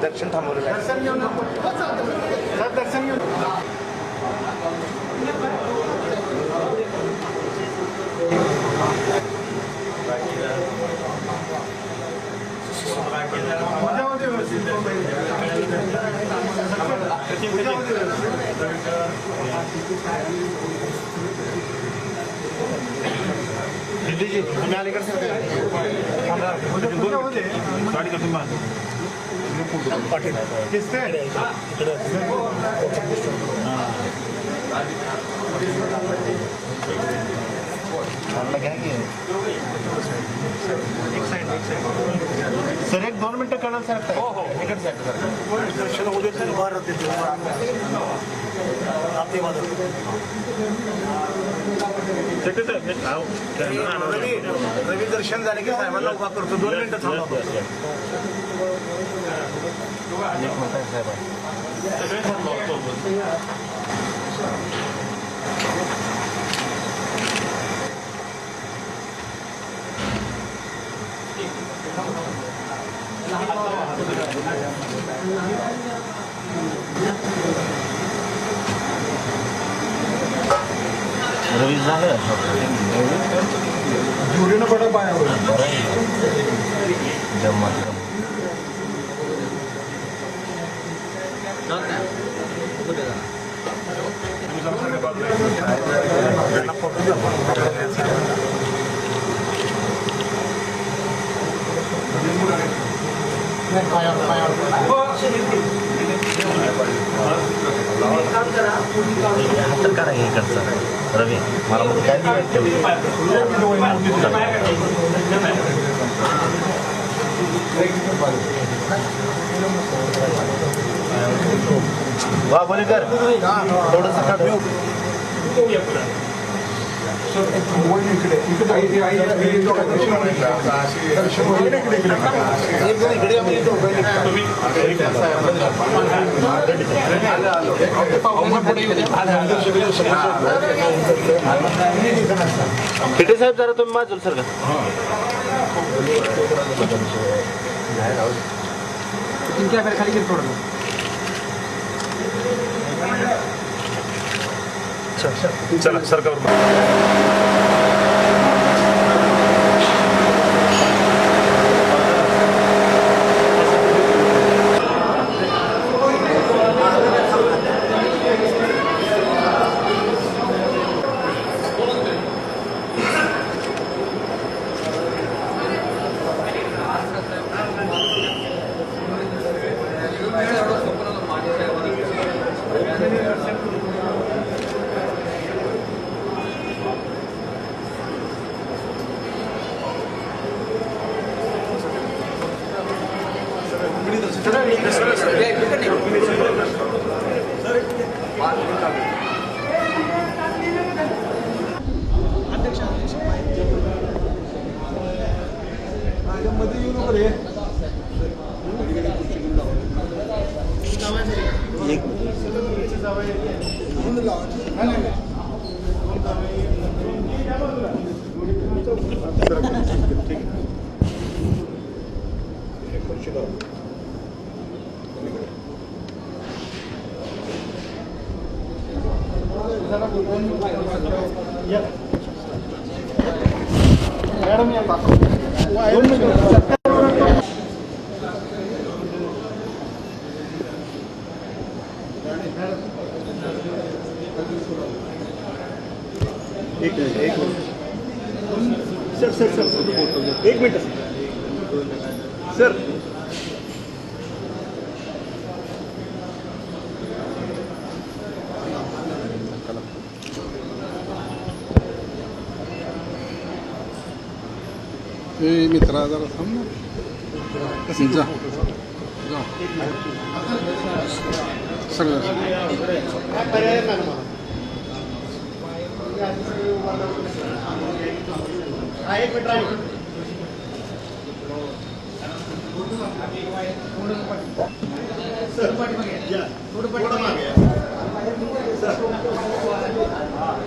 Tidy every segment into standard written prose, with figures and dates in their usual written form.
दर्शन थांबवलेलं आहे. दर्शन घेऊन सर दर्शन घेऊन दिल्लीजी तुम्ही अलीकडे सर गाडी का तुम्ही सर एक 2 मिनटं कळलं सर. हो हो इकडे सर दर्शन होऊ दे सर. रवी दर्शन झाले की साहेबांना उभा करतो. 2 मिनिटं थांबा. रवी झालं जुडीनं पडा पायावर जमत हात करा इकडचं. रवी मला काय वा बोलेकर थोडंसं पिटे साहेब जरा तुम्ही माझं सर का खाली चला सरकार एक मिनट सर मित्रा जरा थांब ना जा सगळं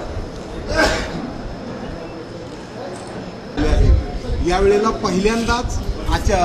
एक मिनिट यावेळेला पहिल्यांदाच अच्छा,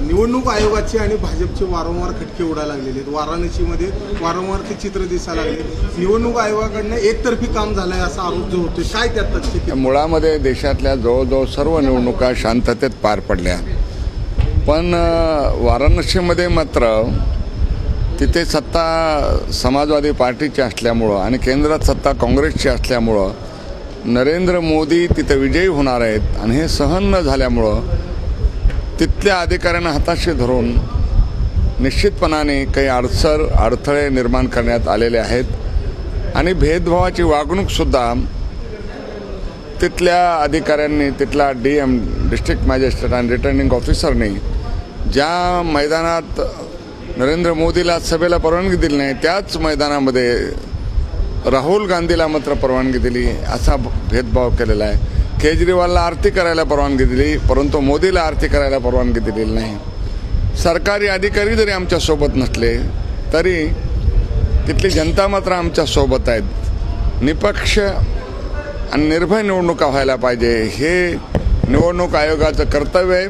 निवडणूक आयोगाचे आणि भाजपचे वारंवार खटके उडायला लागलेले आहेत. वाराणसीमध्ये वारंवार ते चित्र दिसायला लागले. निवडणूक आयोगाकडनं एकतर्फी काम झालंय असा आरोप जो होतोय, काय त्यात तथ्य? मुळामध्ये देशातल्या जवळजवळ सर्व निवडणुका शांततेत पार पडल्या, पण वाराणसीमध्ये मात्र तिथे सत्ता समाजवादी पार्टीची असल्यामुळं आणि केंद्रात सत्ता काँग्रेसची असल्यामुळं नरेंद्र मोदी तिथे विजयी होणार आहेत आणि हे सहन न झाल्यामुळं तिथल्या अधिकाऱ्यांना हाताशी धरून निश्चितपणाने काही अडथळे निर्माण करण्यात आलेले आहेत आणि भेदभावाची वागणूकसुद्धा तिथल्या अधिकाऱ्यांनी, तिथला DM डिस्ट्रिक्ट मॅजिस्ट्रेट आणि रिटर्निंग ऑफिसरनी ज्या मैदानात नरेंद्र मोदीला सभेला परवानगी दिली नाही त्याच मैदानामध्ये राहुल गांधीला मात्र परवानगी दिली, असा भेदभाव केलेला आहे. केजरीवालला आरती करायला परवानगी दिली, परंतु मोदीला आरती करायला परवानगी दिलेली नाही. सरकारी अधिकारी जरी आमच्यासोबत नसले तरी तिथली जनता मात्र आमच्यासोबत आहेत. निपक्ष आणि निर्भय निवडणुका व्हायला पाहिजे हे निवडणूक आयोगाचं कर्तव्य आहे,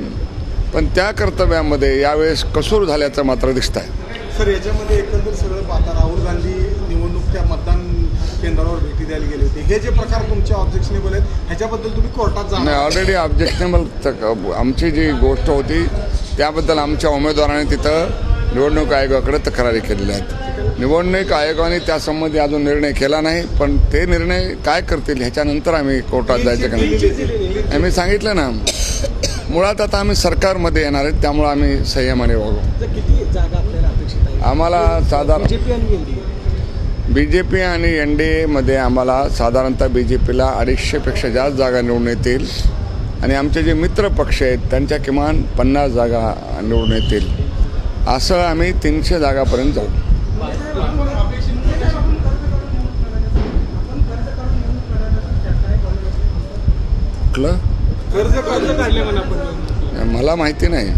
पण त्या कर्तव्यामध्ये यावेळेस कसूर झाल्याचं मात्र दिसत आहे. सर, याच्यामध्ये एकंदर सगळं पाहता राहुल गांधी निवडणूक त्या मतदान केंद्रावर भेटी द्यायला गेले होते, हे जे प्रकार तुमच्या ऑब्जेक्शनेबल आहेत ह्याच्याबद्दल तुम्ही कोर्टात जाणार? नाही, ऑलरेडी ऑब्जेक्शनेबल आमची जी गोष्ट होती त्याबद्दल आमच्या उमेदवारांनी तिथं निवडणूक आयोगाकडे तक्रारी केलेल्या आहेत. निवडणूक आयोगाने त्यासंबंधी अजून निर्णय केला नाही, पण ते निर्णय काय करतील ह्याच्यानंतर आम्ही कोर्टात जायचं का नाही. आम्ही सांगितलं ना, मुळात आता आम्ही सरकारमध्ये येणार आहेत, त्यामुळे आम्ही संयमाने वागू. किती जागा आपल्याला अपेक्षित आहे? आम्हाला साधारण BJP आणि NDA मध्ये आम्हाला साधारणतः BJPला 250पेक्षा जास्त जागा निवडून येतील आणि आमचे जे मित्र पक्ष आहेत त्यांच्या किमान 50 जागा निवडून येतील. असं आम्ही 300 जागापर्यंत जाऊ. कुठलं कर्ज काढले म्हणा, मला माहिती नाही.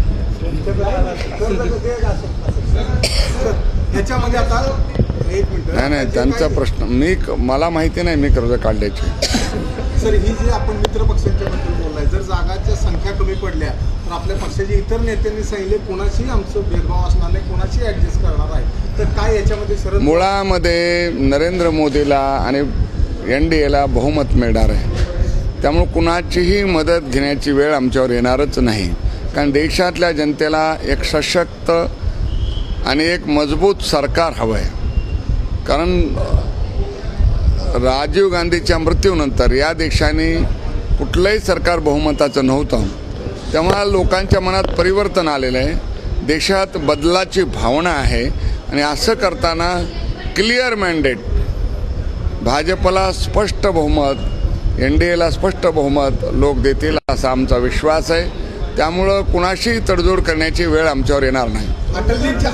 ह्याच्यामध्ये आता एक मिनिट. नाही, त्यांचा प्रश्न मला माहिती नाही मी कर्ज काढल्याची. सर, ही जी आपण मित्र पक्षांच्या बद्दल बोललाय, जर जागाच्या संख्या कमी पडल्या तर आपल्या पक्षाच्या इतर नेत्यांनी सांगितले कोणाशी आमचं भेदभाव असणार नाही, कोणाशी ऍडजस्ट करणार आहे, तर काय याच्यामध्ये शरद? मुळामध्ये नरेंद्र मोदीला आणि NDAला बहुमत मिळणार आहे, त्यामुळे कुणाचीही मदत घेण्याची वेळ आमच्यावर येणारच नाही. कारण देशातल्या जनतेला एक सशक्त आणि एक मजबूत सरकार हवं आहे. कारण राजीव गांधीच्या मृत्यूनंतर या देशाने कुठलंही सरकार बहुमताचं नव्हतं, त्यामुळे लोकांच्या मनात परिवर्तन आलेलं आहे. देशात बदलाची भावना आहे आणि असं करताना क्लिअर मॅन्डेट, भाजपला स्पष्ट बहुमत, NDAला स्पष्ट बहुमत लोक देतील असा आमचा विश्वास आहे. त्यामुळं कुणाशी तडजोड करण्याची वेळ आमच्यावर येणार नाही. अटलजींच्या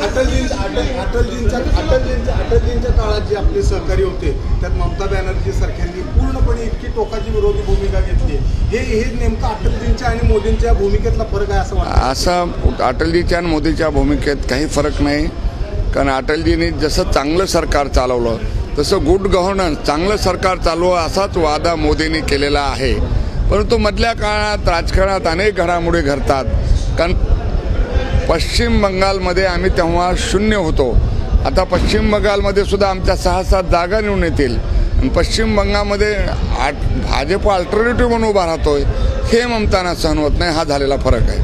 काळात जे आपले सहकारी होते त्यात ममता बॅनर्जी सारख्यांनी पूर्णपणे इतकी टोकाची विरोधी भूमिका घेतली. हे नेमकं अटलजींच्या आणि मोदींच्या भूमिकेतला फरक आहे असं वाटतं? असं अटलजीच्या आणि मोदीच्या भूमिकेत काही फरक नाही. कारण अटलजींनी जसं चांगलं सरकार चालवलं तसं गुड गव्हर्नन्स, चांगलं सरकार चालवा असाच वादा मोदींनी केलेला आहे. परंतु मधल्या काळात राजकारणात अनेक घडामोडी घडतात. कारण पश्चिम बंगालमध्ये आम्ही तेव्हा 0 होतो, आता पश्चिम बंगालमध्ये सुद्धा आमच्या 6-7 जागा निवडून येतील आणि पश्चिम बंगालमध्ये भाजप अल्टरनेटिव्ह म्हणून उभा राहतोय, हे ममताना सहन होत नाही. हा झालेला फरक आहे.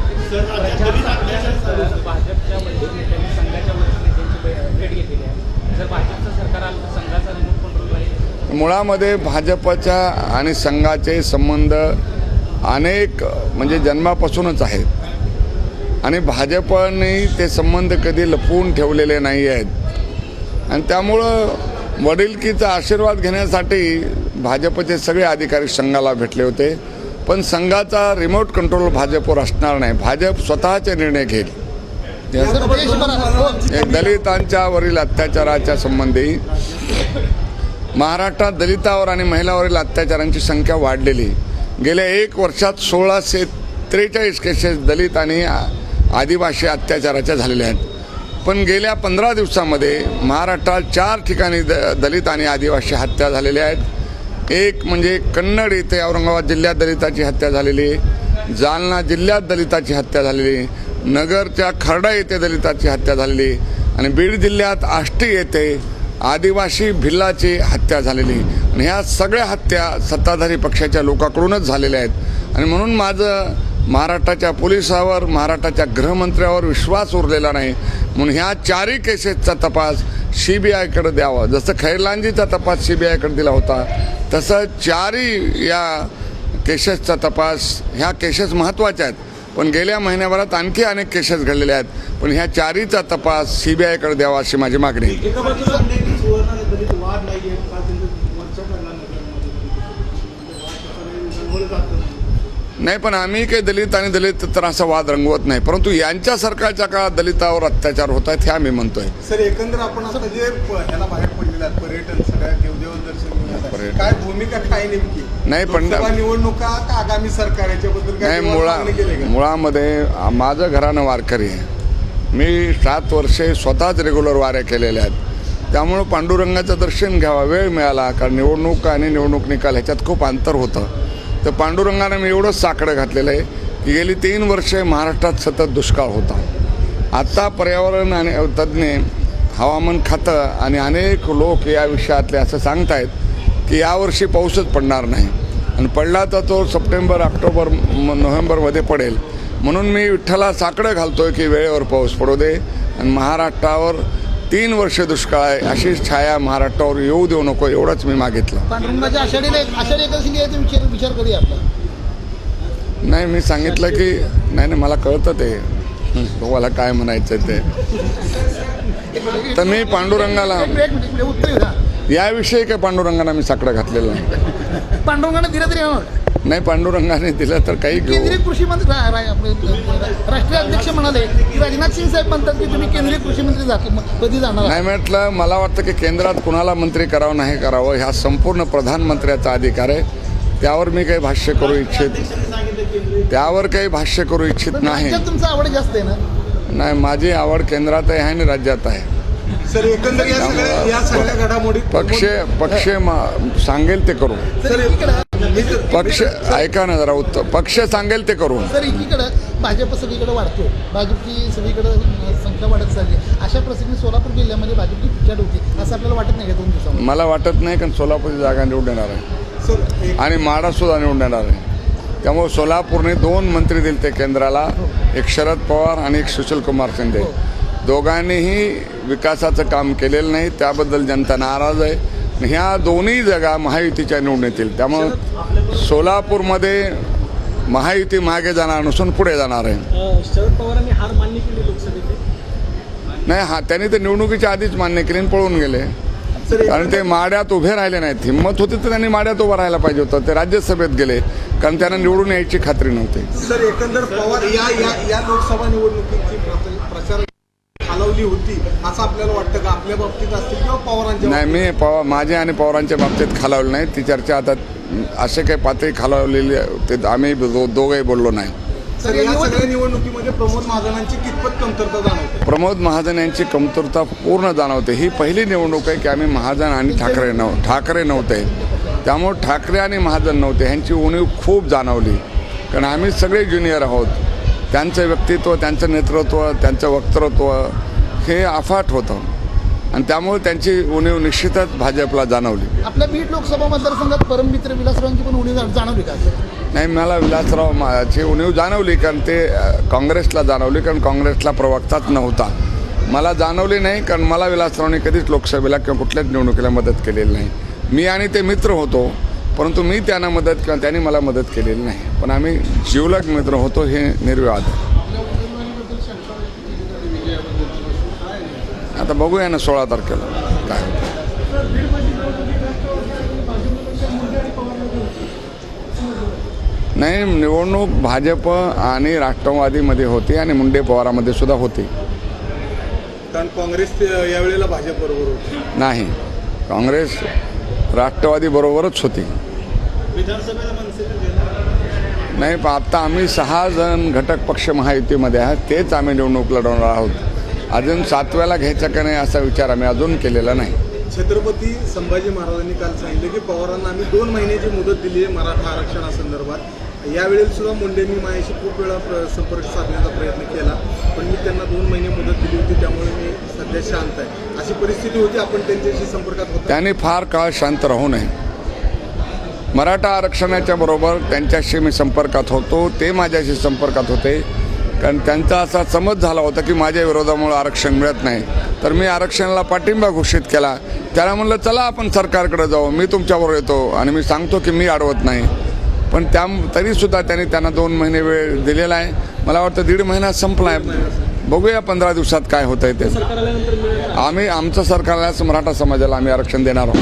मुळामध्ये भाजपच्या आणि संघाचे संबंध अनेक म्हणजे जन्मापासूनच आहेत आणि भाजपने ते संबंध कधी लपवून ठेवलेले नाही आहेत आणि त्यामुळं वडिलकीचा आशीर्वाद घेण्यासाठी भाजपचे सगळे अधिकारी संघाला भेटले होते. पण संघाचा रिमोट कंट्रोल भाजपवर असणार नाही. भाजप स्वतःचे निर्णय घेईल. दलितांच्या वरील अत्याचाराच्या संबंधी महाराष्ट्रात दलितावर आणि महिलावरील अत्याचारांची संख्या वाढलेली. गेल्या 1 वर्षात 1643 केसेस दलित आणि आदिवासी अत्याचाराच्या झालेल्या आहेत. पण गेल्या 15 दिवसामध्ये महाराष्ट्रात 4 ठिकाणी दलित आणि आदिवासी हत्या झालेल्या आहेत. एक म्हणजे कन्नड इथे औरंगाबाद जिल्ह्यात दलिताची हत्या झालेली आहे. जालना जिल्ह्यात दलिताची हत्या झालेली, नगरच्या खर्डा येथे दलिताची हत्या झालेली आणि बीड जिल्ह्यात आष्टी येथे आदिवासी भिल्लाची हत्या झालेली. आणि ह्या सगळ्या हत्या सत्ताधारी पक्षाच्या लोकांकडूनच झालेल्या आहेत. आणि म्हणून माझं महाराष्ट्राच्या पोलिसावर, महाराष्ट्राच्या गृहमंत्र्यावर विश्वास उरलेला नाही. म्हणून ह्या चारही केसेसचा तपास CBIकडे द्यावा. जसं खैरलांजीचा तपास CBIकडे दिला होता, तसं चारही या केसेसचा तपास, ह्या केसेस महत्त्वाच्या आहेत. पण गेल्या महिन्याभरात आणखी अनेक केसेस घडलेल्या आहेत. पण ह्या चारहीचा तपास CBIकडे द्यावा अशी माझी मागणी आहे. एका बाजूला दलित वाद नाहीये का वरच्या नाही, पण आम्ही काही दलित आणि दलित तर असा वाद रंगवत नाही. परंतु यांच्या सरकारच्या काळात दलितावर अत्याचार होत आहेत हे आम्ही म्हणतोय. सर, एकंदर आपण आता जे ह्याला बाहेर पडलेलं आहे पर्यटन, सगळ्या देवदेव दर्शन, काय भूमिका काय नेमकी? नाही, पण निवडणुका का आगामी सरकार याच्याबद्दल काय नाही, मुळामध्ये माझं घराणं वारकरी आहे. मी 7 वर्षे स्वतःच रेग्युलर वाऱ्या केलेल्या आहेत. त्यामुळं पांडुरंगाचं दर्शन घ्यावा वेळ मिळाला, कारण निवडणूक आणि निवडणूक निकाल ह्याच्यात खूप अंतर होतं. तर पांडुरंगानं मी एवढंच साकडं घातलेलं आहे की गेली 3 वर्षे महाराष्ट्रात सतत दुष्काळ होता. आत्ता पर्यावरण आणि तज्ज्ञ, हवामान खातं आणि अनेक लोक या विषयातले असं सांगतायत की यावर्षी पाऊसच पडणार नाही, आणि पडला तर तो सप्टेंबर, ऑक्टोबर, नोव्हेंबरमध्ये पडेल. म्हणून मी विठ्ठला साकडं घालतोय की वेळेवर पाऊस पडू दे आणि महाराष्ट्रावर 3 वर्ष दुष्काळ आहे अशी छाया महाराष्ट्रावर येऊ देऊ नको, एवढंच मी मागितलं. पांडुरंगाच्या आषाढी एकादशी याचा विचार करूया आपला. नाही, मी सांगितलं की नाही, मला कळतं ते तुम्हाला काय म्हणायचं ते. तर मी पांडुरंगाला याविषयी काय पांडुरंगाला मी साकडं घातलेलं नाही. पांडुरंगाने दिलं तरी नाही, पांडुरंगाने दिलं तर काही घेऊ. केंद्रीय कृषी मंत्री राष्ट्रीय अध्यक्ष म्हणाले की राजनाथ सिंग साहेब म्हणतात की तुम्ही केंद्रीय कृषी मंत्री कधी जाणार? नाही, म्हटलं मला वाटतं की केंद्रात कुणाला मंत्री करावं नाही करावं ह्या संपूर्ण प्रधानमंत्र्याचा अधिकार आहे. त्यावर मी काही भाष्य करू इच्छित नाही. तुमचं आवड जास्त आहे ना? नाही, माझी आवड केंद्रात आहे आणि राज्यात आहे. सर, एकंदर या सगळ्या घडामोडी पक्ष सांगेल ते करू. पक्ष ऐका ना जरा, पक्ष सांगेल ते करू. सर, एकीकडे भाजप सगळीकडे वाढतो, भाजपची सगळीकडे संख्या वाढत चालली. अशा प्रसंगी सोलापूर जिल्ह्यामध्ये भाजपची पिछाड होती असं आपल्याला वाटत नाही का 2 दिवसामध्ये? मला वाटत नाही, कारण सोलापूरची जागा निवडून येणार आहे आणि माडासुद्धा निवडून येणार आहे. त्यामुळे सोलापूरने 2 मंत्री दिले ते केंद्राला, एक शरद पवार आणि एक सुशीलकुमार शिंदे. दोघांनीही विकासाचं काम केलेलं नाही, त्याबद्दल जनता नाराज आहे. ह्या दोन्ही जागा महायुतीच्या निवडून येतील. त्यामुळं सोलापूरमध्ये महायुती मागे जाणार नसून पुढे जाणार आहे. शरद पवारांनी हार मान्य केली लोकसभेत? नाही, त्यांनी तर निवडणुकीच्या आधीच मान्य केली आणि पळून गेले, कारण ते माड्यात उभे राहिले नाहीत. हिंमत होती तर त्यांनी माड्यात उभं राहायला पाहिजे होतं. ते राज्यसभेत गेले कारण त्यांना निवडून यायची खात्री नव्हती. सर, एकंदर पवार या लोकसभा निवडणुकीची प्रचार खालवली होती असं आपल्याला वाटतं का? आपल्या बाबतीत असतील किंवा पवारांच्या? नाही, मी माझ्या आणि पवारांच्या बाबतीत खालावली नाही. ती चर्चा आता असे काही पातळी खालावलेली ते आम्ही दोघंही बोललो नाही. सर, या सगळ्या निवडणुकीमध्ये प्रमोद महाजनांची कितपत कमतरता जाणवते? प्रमोद महाजन यांची कमतरता पूर्ण जाणवते. ही पहिली निवडणूक आहे की आम्ही महाजन आणि ठाकरे नव्हते. त्यामुळे ठाकरे आणि महाजन नव्हते, ह्यांची उणीव खूप जाणवली. कारण आम्ही सगळे ज्युनियर आहोत. त्यांचं व्यक्तित्व, त्यांचं नेतृत्व, त्यांचं वक्तृत्व हे अफाट होतं आणि त्यामुळे त्यांची उणीव निश्चितच भाजपला जाणवली. आपल्या बीड लोकसभा मतदारसंघात परममित्र विलासरावांची पण उणीव जाणवली का? नाही, मला विलासरावची उणीव जाणवली, कारण ते काँग्रेसला जाणवली, कारण काँग्रेसला प्रवक्ताच नव्हता. मला जाणवली नाही, कारण मला विलासरावने कधीच लोकसभेला किंवा कुठल्याच निवडणुकीला मदत केलेली नाही. मी आणि ते मित्र होतो, परंतु मी त्यांना मदत किंवा त्यांनी मला मदत केलेली नाही. पण आम्ही जिवलग मित्र होतो हे निर्विवाद. आता बघूया ना 16 तारखेला काय होतं. नाही, निवडणूक भाजप आणि राष्ट्रवादीमध्ये होती आणि मुंडे पवारामध्ये सुद्धा होती. कारण काँग्रेस यावेळेला भाजप बरोबर होती? नाही, काँग्रेस राष्ट्रवादी बरोबरच होती. नाही, पण आता आम्ही 6 जण घटक पक्ष महायुतीमध्ये आहात, तेच आम्ही निवडणूक लढवणार आहोत. अजून 7व्याला घ्यायचं का नाही असा विचार आम्ही अजून केलेला नाही. छत्रपती संभाजी महाराजांनी काल सांगितलं की पवारांना आम्ही 2 महिन्याची मुदत दिली आहे मराठा आरक्षणासंदर्भात. यावेळेला सुद्धा मुंडेंनी माझ्याशी खूप वेळा संपर्क साधण्याचा प्रयत्न केला, पण मी त्यांना 2 महिने मुदत दिली होती, त्यामुळे मी सध्या शांत आहे. अशी परिस्थिती होती, आपण त्यांच्याशी संपर्कात होतो. त्यांनी फार काळ शांत राहू नये. मराठा आरक्षणाच्या बरोबर त्यांच्याशी मी संपर्कात होतो, ते माझ्याशी संपर्कात होते, कारण त्यांचा असा समज झाला होता की माझ्या विरोधामुळे आरक्षण मिळत नाही. तर मी आरक्षणाला पाठिंबा घोषित केला. त्याला म्हणलं चला आपण सरकारकडे जाऊ, मी तुमच्याबरोबर येतो आणि मी सांगतो की मी अडवत नाही. पण तरीसुद्धा त्यांना 2 महिने वेळ दिलेला आहे. मला वाटतं 1.5 महिना संपला आहे. बघूया 15 दिवसात काय होतं आहे ते. आमचं सरकारला मराठा समाजाला आम्ही आरक्षण देणार आहोत.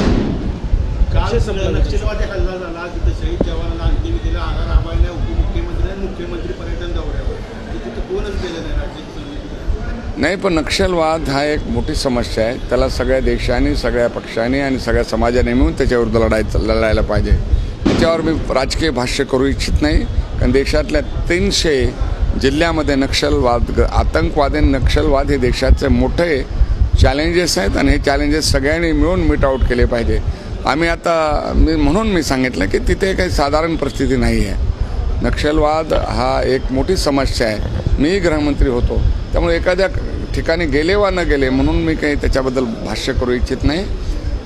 नक्षलवादी हल्ला झाला तिथे शहीद जवानाला अंत्यविधीला आर राबायला उपमुख्यमंत्री आणि मुख्यमंत्री पर्यटन दौऱ्यावर तिथे कोणच गेलं नाही राज्यात. नाही, पण नक्षलवाद हा एक मोठी समस्या आहे. त्याला सगळ्या देशांनी, सगळ्या पक्षांनी आणि सगळ्या समाजाने मिळून त्याच्याविरुद्ध लढायला पाहिजे. त्याच्यावर मी राजकीय भाष्य करू इच्छित नाही, कारण देशातल्या 300 जिल्ह्यामध्ये नक्षलवाद, आतंकवाद आणि नक्षलवाद हे देशाचे मोठे चॅलेंजेस आहेत आणि हे चॅलेंजेस सगळ्यांनी मिळून मीट आऊट केले पाहिजे. म्हणून मी सांगितलं की तिथे काही साधारण परिस्थिती नाही आहे. नक्षलवाद हा एक मोठी समस्या आहे. मी गृहमंत्री होतो, त्यामुळे एखाद्या ठिकाणी गेले वा न गेले म्हणून मी काही त्याच्याबद्दल भाष्य करू इच्छित नाही.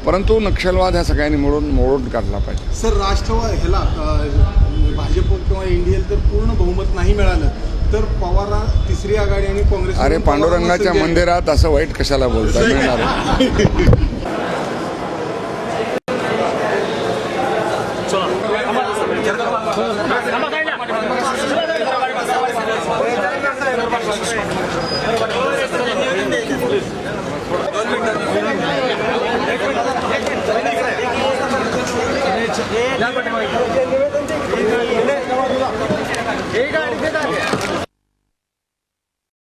परंतु नक्षलवाद ह्या सगळ्यांनी मोडून काढला पाहिजे. सर, राष्ट्रवादी भाजप किंवा इंडियन जर पूर्ण बहुमत नाही मिळालं तर पवार 3री आघाडी आणि काँग्रेस. अरे, पांडुरंगाच्या मंदिरात असं वाईट कशाला बोलता मिळणार. एक